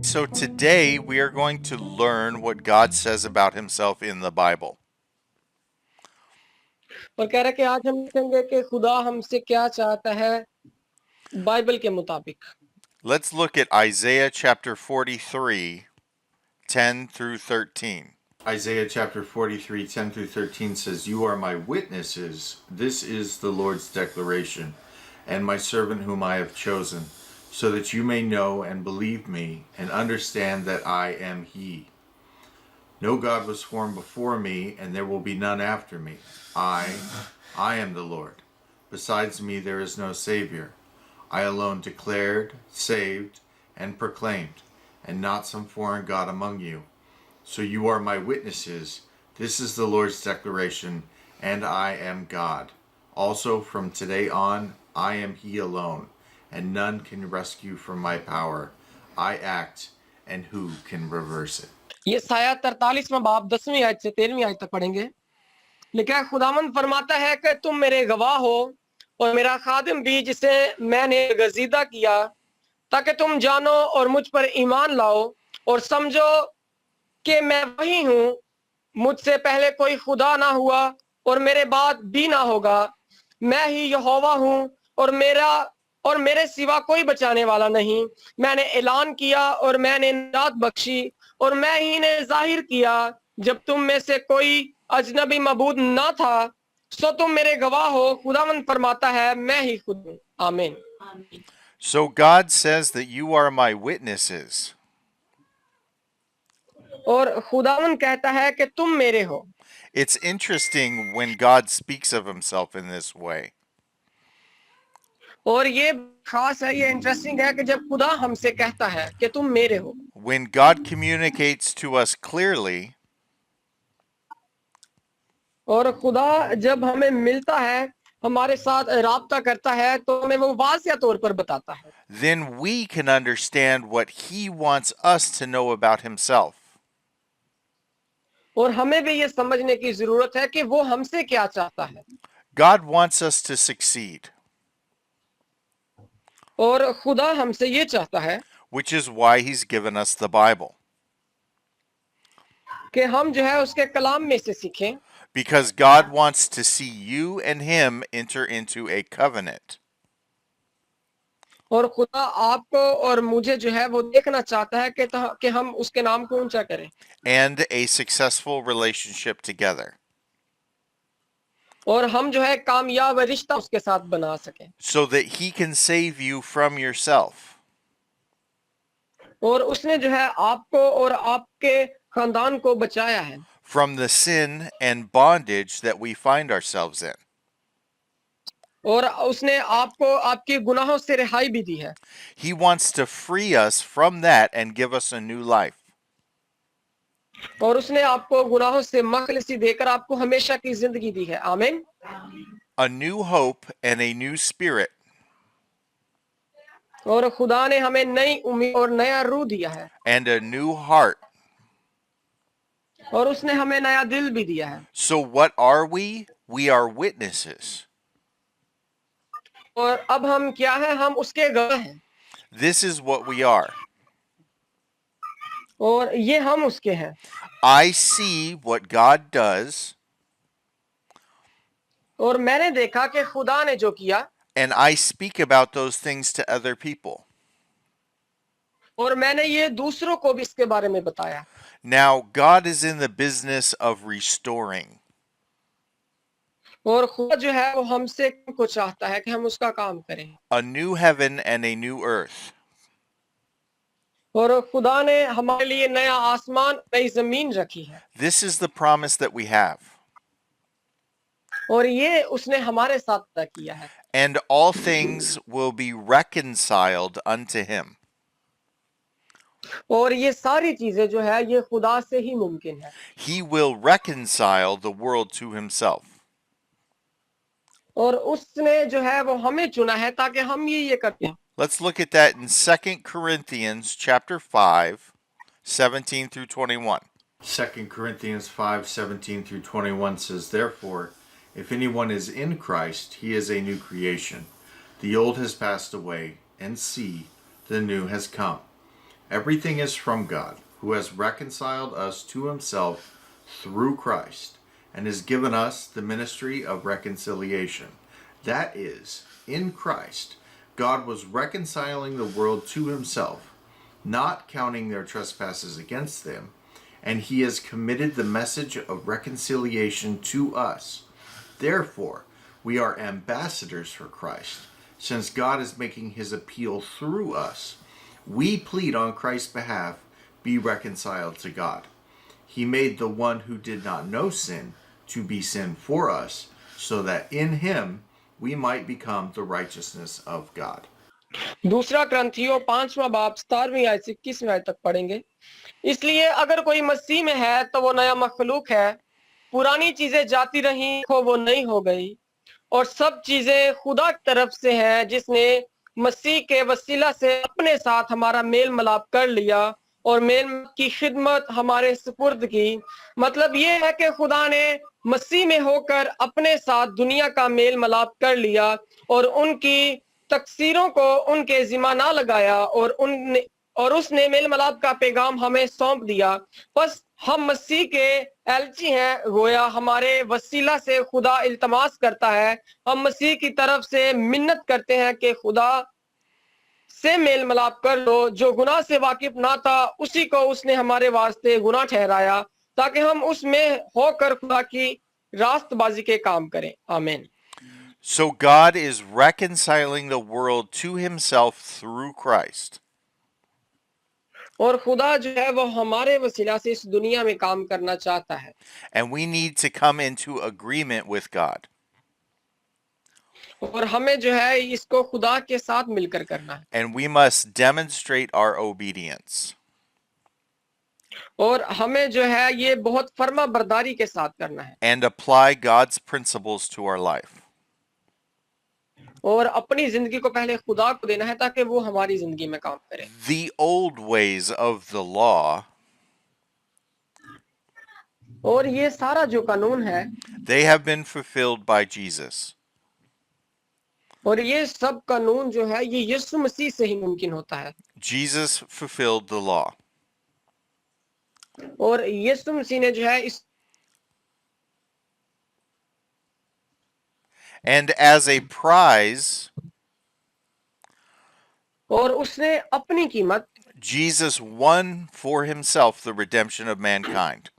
So today we are going to learn what God says about himself in the Bible. और कह रहा है कि आज हम देखेंगे कि खुदा हमसे क्या चाहता है बाइबल के मुताबिक। Let's look at Isaiah chapter 43, 10 through 13. Isaiah chapter 43, 10 through 13 says, "You are my witnesses. This is the Lord's declaration, and my servant whom I have chosen, so that you may know and believe me and understand that I am He. No God was formed before me, and there will be none after me. I am the Lord. Besides me there is no Savior. I alone declared, saved, and proclaimed, and not some foreign God among you. So you are my witnesses. This is the Lord's declaration, and I am God. Also from today on, I am He alone, and none can rescue from my power. I act, and who can reverse it?" ये साया 43वां बाब 10वीं आयत से 13वीं आयत तक पढ़ेंगे। लिखा है, खुदावंद फरमाता है कि तुम मेरे गवाह हो और मेरा खादिम भी जिसे मैंने गजीदा किया, ताकि तुम जानो और मुझ पर ईमान लाओ और समझो कि मैं वही हूँ। मुझसे पहले कोई खुदा ना हुआ और मेरे बाद भी ना होगा। मैं ही यहोवा हूँ और मेरे सिवा कोई बचाने वाला नहीं। मैंने ऐलान किया और मैंने निजात बख्शी और मैं ही ने जाहिर किया जब तुम में से कोई अजनबी मबूद ना था। सो तुम मेरे गवाह हो, खुदावंद फरमाता है, मैं ही खुद हूँ। आमीन। So God says that you are my witnesses. और खुदावंद कहता है कि तुम मेरे हो। It's interesting when God speaks of himself in this way. और ये खास है, ये इंटरेस्टिंग है कि जब खुदा हमसे कहता है कि तुम मेरे हो। When God communicates to us clearly, और खुदा जब हमें मिलता है, हमारे साथ राब्ता करता है, तो हमें वो वाज़िया तौर पर बताता है। then we can understand what he wants us to know about himself. और हमें भी ये समझने की जरूरत है कि वो हमसे क्या चाहता है। God wants us to succeed, और खुदा हमसे ये चाहता है which is why he's given us the Bible. कि हम जो है उसके कलाम में से सीखें। Because God wants to see you and him enter into a covenant. और खुदा आपको और मुझे जो है वो देखना चाहता है कि हम उसके नाम को ऊंचा करें And a successful relationship together. और हम जो है कामयाब रिश्ता उसके साथ बना सकें। So that he can save you from yourself. और उसने जो है आपको और आपके खानदान को बचाया है From the sin and bondage that we find ourselves in. और उसने आपको आपके गुनाहों से रिहाई भी दी है। He wants to free us from that and give us a new life. और उसने आपको गुनाहों से मखलसी देकर आपको हमेशा की जिंदगी दी है। आमीन। A new hope and a new spirit. और खुदा ने हमें नई उम्मीद और नया रूह दिया है And a new heart. और उसने हमें नया दिल भी दिया है। So what are we? We are witnesses. और अब हम क्या है? हम उसके गवाह हैं। This is what we are. और ये हम उसके हैं। I see what God does, और मैंने देखा कि खुदा ने जो किया and I speak about those things to other people. और मैंने ये दूसरों को भी इसके बारे में बताया। Now, God is in the business of restoring. और खुदा जो है वो हमसे को चाहता है कि हम उसका काम करें। A new heaven and a new earth. और खुदा ने हमारे लिए नया आसमान, नई जमीन रखी है। This is the promise that we have. और ये उसने हमारे साथ तय किया है। And all things will be reconciled unto him. और ये सारी चीजें जो है ये खुदा से ही मुमकिन है। He will reconcile the world to himself. और उसने जो है वो हमें चुना है ताकि हम ये करते हैं। Let's look at that in 2 Corinthians chapter 5, 17 through 21. 2 Corinthians 5, 17 through 21 says, "Therefore, if anyone is in Christ, he is a new creation. The old has passed away, and see, the new has come. Everything is from God, who has reconciled us to himself through Christ, and has given us the ministry of reconciliation. That is, in Christ, God was reconciling the world to himself, not counting their trespasses against them, and he has committed the message of reconciliation to us. Therefore, we are ambassadors for Christ, since God is making his appeal through us. We plead on Christ's behalf, be reconciled to God. He made the one who did not know sin to be sin for us, so that in him we might become the righteousness of God. दूसरा ग्रंथियों 5वां बाब 17वीं आयत से 21वीं आयत तक पढ़ेंगे। इसलिए अगर कोई मसीह में है तो वो नया मखलूक है, पुरानी चीजें जाती रही हो वो नई हो गई, और सब चीजें खुदा की तरफ से हैं, जिसने मसीह के वसीला से अपने साथ हमारा मेल मिलाप कर लिया और मेल की खिदमत हमारे सुपुर्द की। मतलब ये है कि खुदा ने मसीह में होकर अपने साथ दुनिया का मेल मिलाप कर लिया और उनकी तकसीरों को उनके जिम्मा ना लगाया, और उसने मेल मिलाप का पैगाम हमें सौंप दिया। बस हम मसीह के एलची हैं, गोया हमारे वसीला से खुदा इल्तमास करता है, हम मसीह की तरफ से मिन्नत करते हैं कि खुदा से मेल मिलाप कर लो। जो गुनाह से वाकिफ ना था उसी को उसने हमारे वास्ते गुनाह ठहराया, ताकि हम उसमें होकर खुदा की रास्तबाजी के काम करें। आमीन। So God is reconciling the world to himself through Christ. और खुदा जो है वो हमारे वसीला से इस दुनिया में काम करना चाहता है, And we need to come into agreement with God. और हमें जो है इसको खुदा के साथ मिलकर करना है, And we must demonstrate our obedience. और हमें जो है ये बहुत फर्मा बरदारी के साथ करना है, And apply God's principles to our life. और अपनी जिंदगी को पहले खुदा को देना है ताकि वो हमारी जिंदगी में काम करे। The old ways of the law, और ये सारा जो कानून है, they have been fulfilled by Jesus. और ये सब कानून जो है ये यीशु मसीह से ही मुमकिन होता है, Jesus fulfilled the law. और यीशु मसीह ने जो है इस And as a prize, और उसने अपनी कीमत Jesus won for himself the redemption of mankind.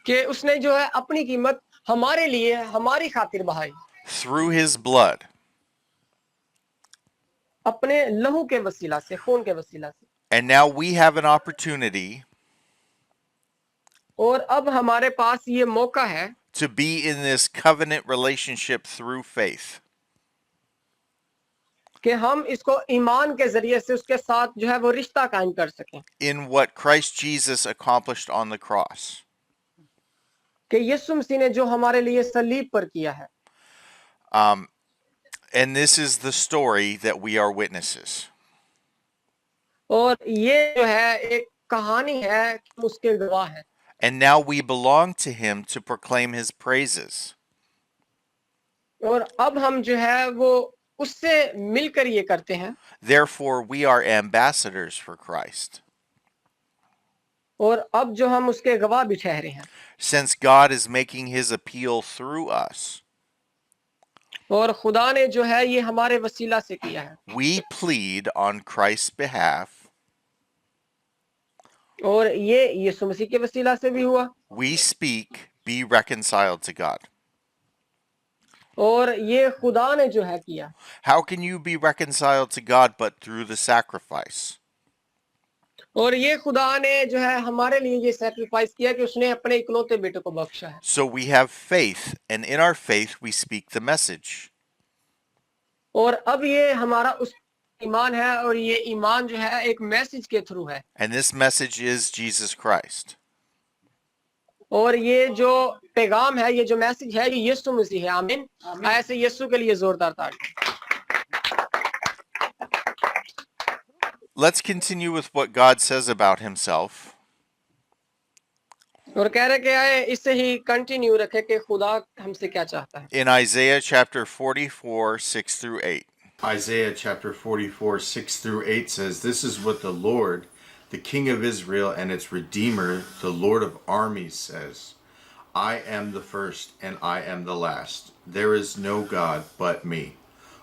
के उसने जो है अपनी कीमत हमारे लिए हमारी खातिर बहाई, Through his blood. अपने लहू के वसीला से, खून के वसीला से। And now we have an opportunity और अब हमारे पास ये मौका है to be in this covenant relationship through faith. कि हम इसको ईमान के जरिए से उसके साथ जो है वो रिश्ता कायम कर सकें, In what Christ Jesus accomplished on the cross. कि यीशु मसीह ने जो हमारे लिए सलीब पर किया है। And this is the story that we are witnesses. और ये जो है एक कहानी है कि हम उसके गवाह हैं, And now we belong to him to proclaim his praises. और अब हम जो है वो उससे मिलकर ये करते हैं, Therefore, we are ambassadors for Christ. और अब जो हम उसके गवाह भी ठहरे हैं, Since God is making his appeal through us, और खुदा ने जो है ये हमारे वसीला से किया है, we plead on Christ's behalf. और ये यीशु मसीह के वसीला से भी हुआ, We speak, be reconciled to God. और ये खुदा ने जो है किया। How can you be reconciled to God but through the sacrifice? और ये खुदा ने जो है हमारे लिए ये सैक्रिफाइस किया कि उसने अपने इकलौते बेटे को बख्शा है। So we have faith, and in our faith we speak the message. और अब ये हमारा उस ईमान है, और ये ईमान जो है एक मैसेज के थ्रू है, And this message is Jesus Christ. और ये जो पैगाम है, ये जो मैसेज है, ये यीशु मसीह है। आमीन। ऐसे यीशु के लिए जोरदार ताली। Let's continue with what God says about himself. और कह रहे क्या है, इससे ही कंटिन्यू रखे कि खुदा हमसे क्या चाहता है। In Isaiah chapter 44, 6 through 8. Isaiah chapter 44, 6 through 8 says, "This is what the Lord, the King of Israel and its Redeemer, the Lord of armies says. I am the first and I am the last. There is no God but me.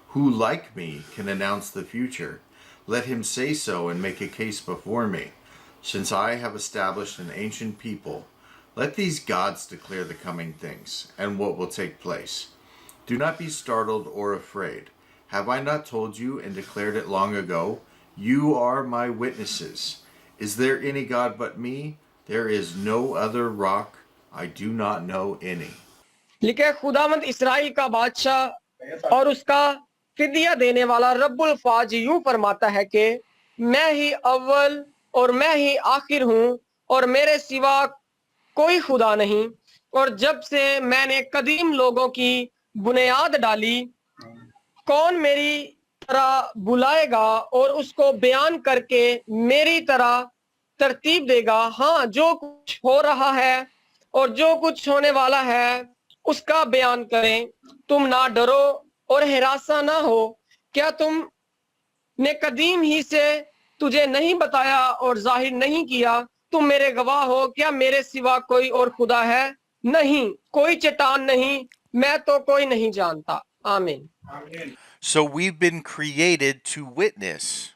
Who like me can announce the future? Let him say so and make a case before me. Since I have established an ancient people, let these gods declare the coming things and what will take place. Do not be startled or afraid. Have I not told you and declared it long ago? You are my witnesses. Is there any God but me? There is no other rock. I do not know any." लिखा है, खुदावंद इस्राएल का बादशाह और उसका फिदिया देने वाला रब्बुल फाज यूं फरमाता है कि मैं ही अव्वल और मैं ही आखिर हूं और मेरे सिवा कोई खुदा नहीं। और जब से मैंने कदीम लोगों की बुनियाद डाली, कौन मेरी तरह बुलाएगा और उसको बयान करके मेरी तरह तरतीब देगा। हाँ, जो कुछ हो रहा है और जो कुछ होने वाला है उसका बयान करें। तुम ना डरो और हिरासा ना हो। क्या तुमने कदीम ही से तुझे नहीं बताया और जाहिर नहीं किया? तुम मेरे गवाह हो। क्या मेरे सिवा कोई और खुदा है? नहीं, कोई चट्टान नहीं, मैं तो कोई नहीं जानता। आमीन। So we've been created to witness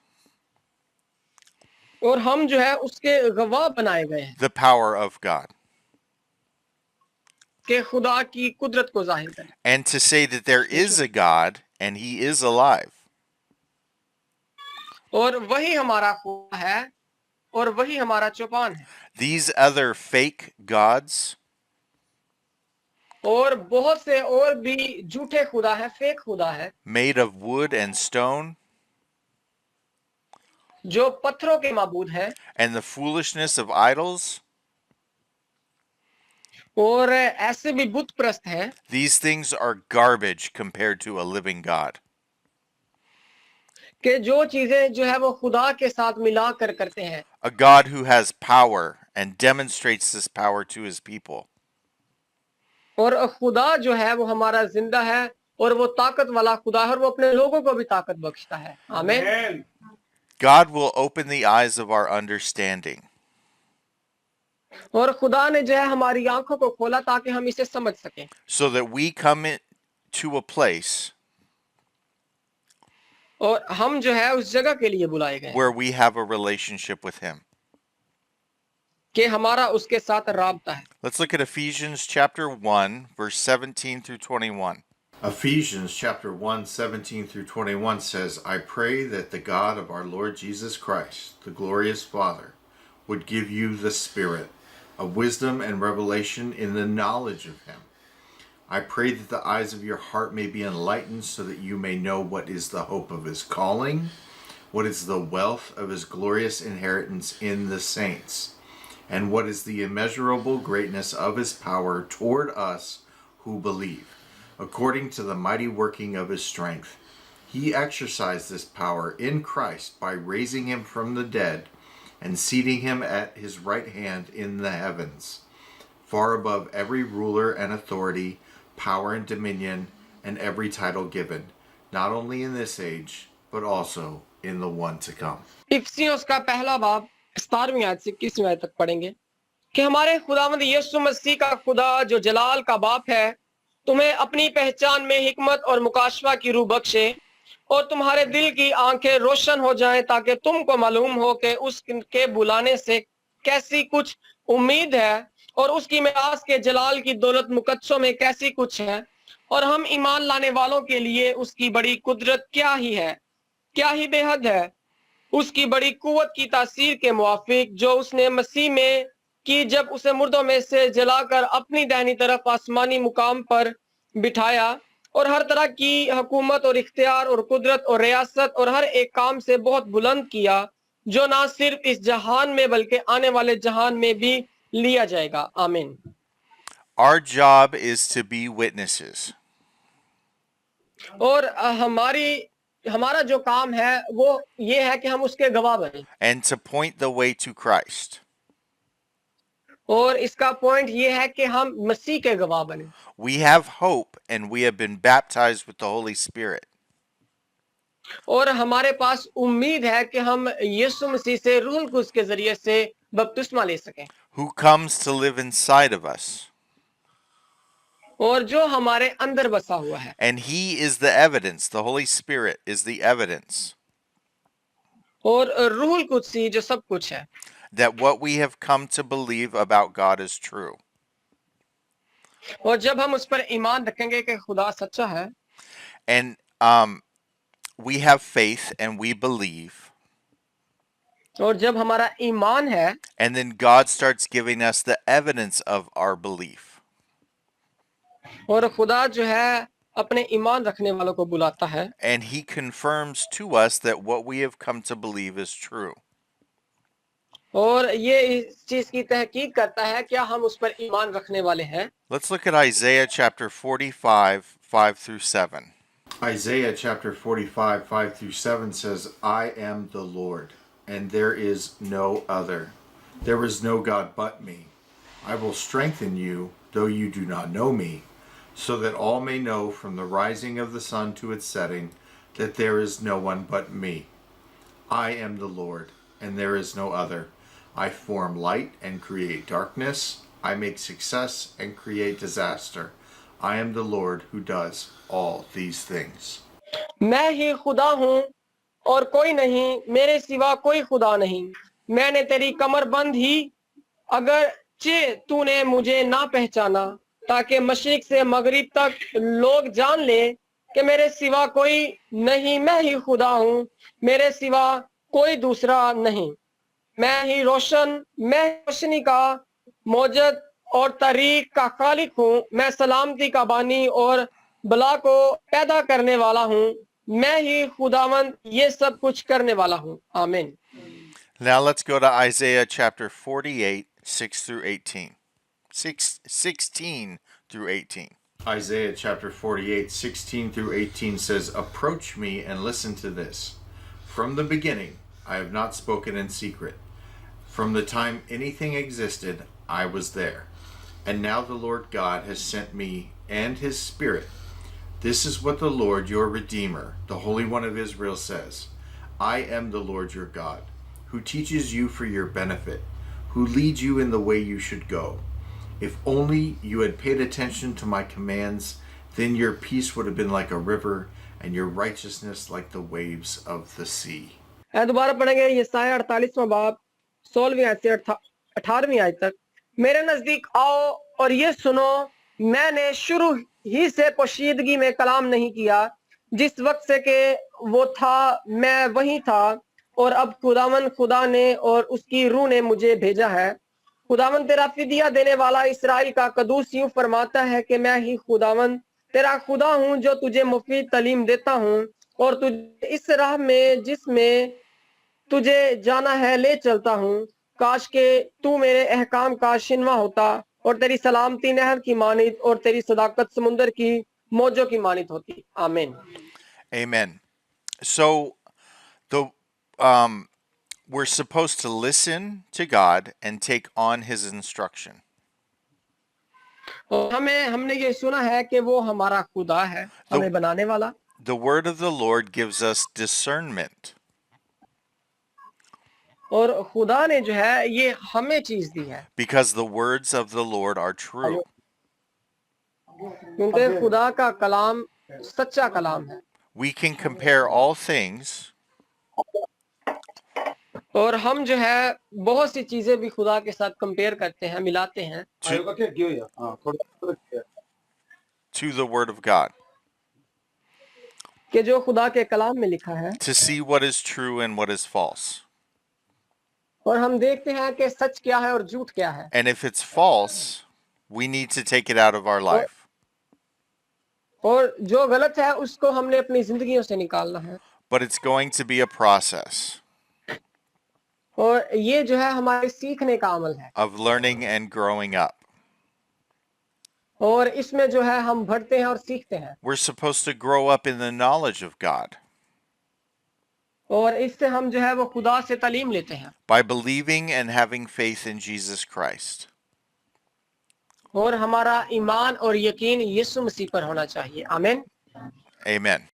और हम जो है उसके गवाह बनाए गए हैं the power of God कि खुदा की कुदरत को जाहिर करें and to say that there is a God and he is alive. और वही हमारा खुदा है और वही हमारा चौपान है। These other fake gods, और बहुत से और भी झूठे खुदा है, फेक खुदा है, made of wood and stone, जो पत्थरों के माबूद है and the foolishness of idols, और ऐसे भी बुत प्रस्त है। these things are garbage compared to a living God. कि जो चीजें जो है वो खुदा के साथ मिलाकर करते हैं, A God who has power and demonstrates this power to his people. और खुदा जो है वो हमारा जिंदा है और वो ताकत वाला खुदा है और वो अपने लोगों को भी ताकत बख्शता है। आमीन। God will open the eyes of our understanding और खुदा ने जो है हमारी आंखों को खोला ताकि हम इसे समझ सकें, so that we come to a place और हम जो है उस जगह के लिए बुलाए गए where we have a relationship with him. कि हमारा उसके साथ राबता है। Let's look at Ephesians chapter 1, verse 17 through 21. Ephesians chapter 1, 17 through 21 says, "I pray that the God of our Lord Jesus Christ, the glorious Father, would give you the spirit of wisdom and revelation in the knowledge of him. I pray that the eyes of your heart may be enlightened so that you may know what is the hope of his calling, what is the wealth of his glorious inheritance in the saints, and what is the immeasurable greatness of his power toward us who believe, according to the mighty working of his strength. He exercised this power in Christ by raising him from the dead and seating him at his right hand in the heavens, far above every ruler and authority, power and dominion, and every title given, not only in this age, but also in the one to come." इफिसियों का पहला बाब 17वीं आयत से 21वीं आयत तक पढ़ेंगे कि हमारे खुदावंद यीशु मसीह का खुदा जो जलाल का बाप है तुम्हें अपनी पहचान में हिकमत और मुकाशवा की रूह बख्शे और तुम्हारे दिल की आंखें रोशन हो जाएं ताकि तुमको मालूम हो कि उसके बुलाने से कैसी कुछ उम्मीद है और उसकी मिरास के जलाल की दौलत मुकद्दसों में कैसी कुछ है और हम ईमान लाने वालों के लिए उसकी बड़ी कुदरत क्या ही बेहद है, उसकी बड़ी कुव्वत की तासीर के मुआफिक जो उसने मसीह में की जब उसे मुर्दों में से जलाकर अपनी दाहिनी तरफ आसमानी मुकाम पर बिठाया और हर तरह की हुकूमत और इख्तियार और कुदरत और रियासत और हर एक काम से बहुत बुलंद किया जो ना सिर्फ इस जहान में बल्कि आने वाले जहान में भी लिया जाएगा। आमीन। Our job is to be witnesses. और हमारा जो काम है वो ये है कि हम उसके गवाह बने And to point the way to Christ. और इसका पॉइंट ये है कि हम मसीह के गवाह बने। We have hope and we have been baptized with the Holy Spirit. और हमारे पास उम्मीद है कि हम यीशु मसीह से रूहुल कुद्स के जरिए से बपतिस्मा ले सकें, who comes to live inside of us. और जो हमारे अंदर बसा हुआ है। And he is the evidence. The Holy Spirit is the evidence और रूहुल कुद्स ही जो सब कुछ है, that what we have come to believe about God is true. और जब हम उस पर ईमान रखेंगे कि खुदा सच्चा है, And we have faith and we believe. और जब हमारा ईमान है, And then God starts giving us the evidence of our belief. और खुदा जो है अपने ईमान रखने वालों को बुलाता है, And he confirms to us that what we have come to believe is true. और ये इस चीज की तहकीक करता है क्या हम उस पर ईमान रखने वाले हैं। Let's look at Isaiah chapter 45, 5 through 7. Isaiah chapter 45, 5 through 7 says, I am the Lord, and there is no other. There is no God but me. I will strengthen you, though you do not know me, so that all may know from the rising of the sun to its setting that there is no one but me. I am the Lord, and there is no other. I form light and create darkness. I make success and create disaster. I am the Lord who does all these things. मैं ही खुदा हूँ और कोई नहीं, मेरे सिवा कोई खुदा नहीं। मैंने तेरी कमर बंद ही, अगर चे तूने मुझे ना पहचाना, ताकि मशरिक से मगरिब तक लोग जान ले कि मेरे सिवा कोई नहीं, मैं ही खुदा हूँ, मेरे सिवा कोई दूसरा नहीं। मैं ही रोशन, मैं रोशनी का मौजद और तारीख का खालिक हूँ। मैं सलामती का बानी और बला को पैदा करने वाला हूँ। मैं ही खुदावंद ये सब कुछ करने वाला हूँ। आमीन। Now let's go to Isaiah chapter 48, 6 through 18. 16 through 18. Isaiah chapter 48, 16 through 18 says, Approach me and listen to this. From the beginning, I have not spoken in secret. From the time anything existed, I was there. And now the Lord God has sent me and his Spirit. This is what the Lord your Redeemer, the Holy One of Israel, says. I am the Lord your God, who teaches you for your benefit, who leads you in the way you should go. If only you had paid attention to my commands, then your peace would have been like a river, and your righteousness like the waves of the sea. दोबारा पढ़ेंगे यशायाह 48वां बाब 16वीं आयत से 18वीं आयत तक। मेरे नजदीक आओ और ये सुनो, मैंने शुरू ही से पोशीदगी में कलाम नहीं किया। जिस वक्त से कि वो था मैं वही था, और अब खुदावन खुदा ने और उसकी रूह ने मुझे भेजा है। खुदावन तेरा फिदिया देने वाला इसराइल का कदूस यूं फरमाता है कि मैं ही खुदावन तेरा खुदा हूँ, जो तुझे मुफीद तालीम देता हूँ और तुझे इस राह में जिसमें तुझे जाना है ले चलता हूँ। काश के तू मेरे अहकाम का शिनवा होता, और तेरी सलामती नहर की मानित और तेरी सदाकत समुंदर की मौजों की मानित होती। आमीन। Amen. So we're supposed to listen to God and take on his instruction. और हमने ये सुना है कि वो हमारा खुदा है, हमें बनाने वाला। The word of the Lord gives us discernment. और खुदा ने जो है ये हमें चीज दी है, Because the words of the Lord are true. क्योंकि खुदा का कलाम सच्चा कलाम है। We can compare all things और हम जो है बहुत सी चीजें भी खुदा के साथ कंपेयर करते हैं, मिलाते हैं to the word of God कि जो खुदा के कलाम में लिखा है, to see what is true and what is false. और हम देखते हैं कि सच क्या है और झूठ क्या है। And if it's false, we need to take it out of our life. और जो गलत है उसको हमने अपनी जिंदगियों से निकालना है। But it's going to be a process और ये जो है हमारे सीखने का अमल है, of learning and growing up. और इसमें जो है हम बढ़ते हैं और सीखते हैं, We're supposed to grow up in the knowledge of God और इससे हम जो है वो खुदा से तालीम लेते हैं, by believing and having faith in Jesus Christ. और हमारा ईमान और यकीन यीशु मसीह पर होना चाहिए। आमीन। Amen.